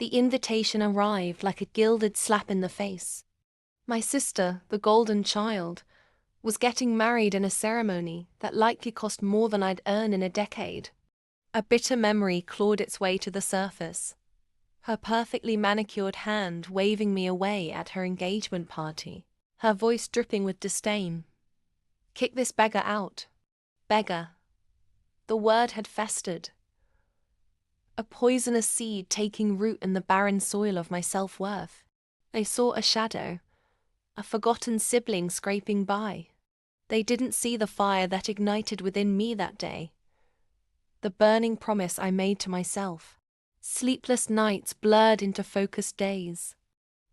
The invitation arrived like a gilded slap in the face. My sister, the golden child, was getting married in a ceremony that likely cost more than I'd earn in a decade. A bitter memory clawed its way to the surface. Her perfectly manicured hand waving me away at her engagement party, her voice dripping with disdain. Kick this beggar out. Beggar. The word had festered. A poisonous seed taking root in the barren soil of my self-worth. They saw a shadow, a forgotten sibling scraping by. They didn't see the fire that ignited within me that day. The burning promise I made to myself. Sleepless nights blurred into focused days.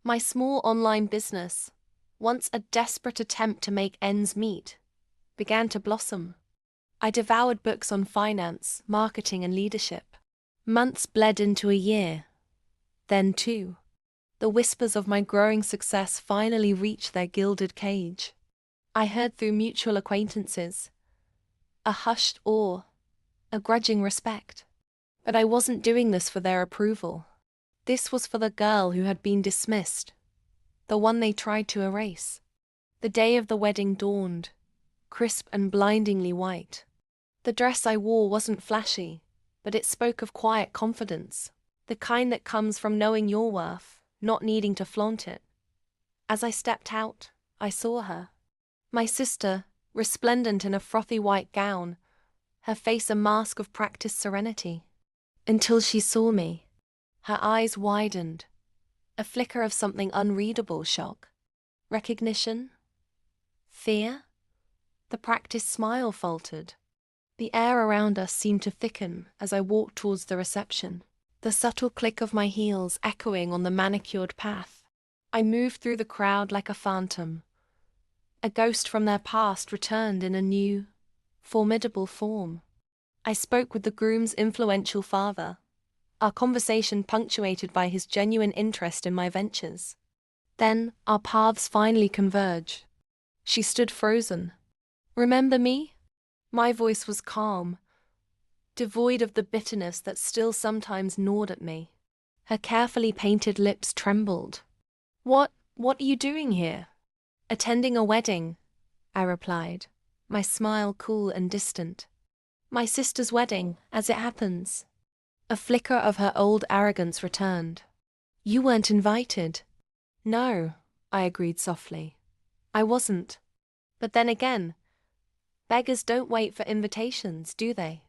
My small online business, once a desperate attempt to make ends meet, began to blossom. I devoured books on finance, marketing, and leadership. Months bled into a year. Then, too, the whispers of my growing success finally reached their gilded cage. I heard through mutual acquaintances, a hushed awe, a grudging respect. But I wasn't doing this for their approval. This was for the girl who had been dismissed, the one they tried to erase. The day of the wedding dawned, crisp and blindingly white. The dress I wore wasn't flashy, but it spoke of quiet confidence, the kind that comes from knowing your worth, not needing to flaunt it. As I stepped out, I saw her. My sister, resplendent in a frothy white gown, her face a mask of practiced serenity. Until she saw me, her eyes widened, a flicker of something unreadable: shock, recognition, fear. The practiced smile faltered. The air around us seemed to thicken as I walked towards the reception, the subtle click of my heels echoing on the manicured path. I moved through the crowd like a phantom. A ghost from their past returned in a new, formidable form. I spoke with the groom's influential father, our conversation punctuated by his genuine interest in my ventures. Then our paths finally converged. She stood frozen. "Remember me?" My voice was calm, devoid of the bitterness that still sometimes gnawed at me. Her carefully painted lips trembled. What are you doing here?" "Attending a wedding," I replied, my smile cool and distant. "My sister's wedding, as it happens." A flicker of her old arrogance returned. "You weren't invited." "No," I agreed softly. "I wasn't. But then again, beggars don't wait for invitations, do they?"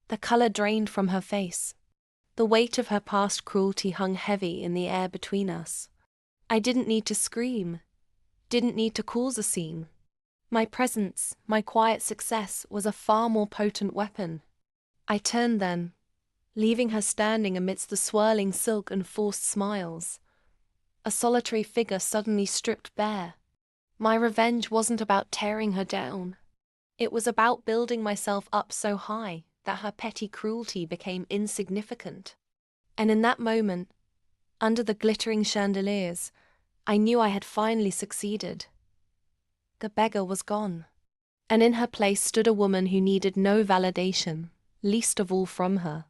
The color drained from her face. The weight of her past cruelty hung heavy in the air between us. I didn't need to scream, didn't need to cause a scene. My presence, my quiet success, was a far more potent weapon. I turned then, leaving her standing amidst the swirling silk and forced smiles. A solitary figure suddenly stripped bare. My revenge wasn't about tearing her down. It was about building myself up so high that her petty cruelty became insignificant. And in that moment, under the glittering chandeliers, I knew I had finally succeeded. The beggar was gone, and in her place stood a woman who needed no validation, least of all from her.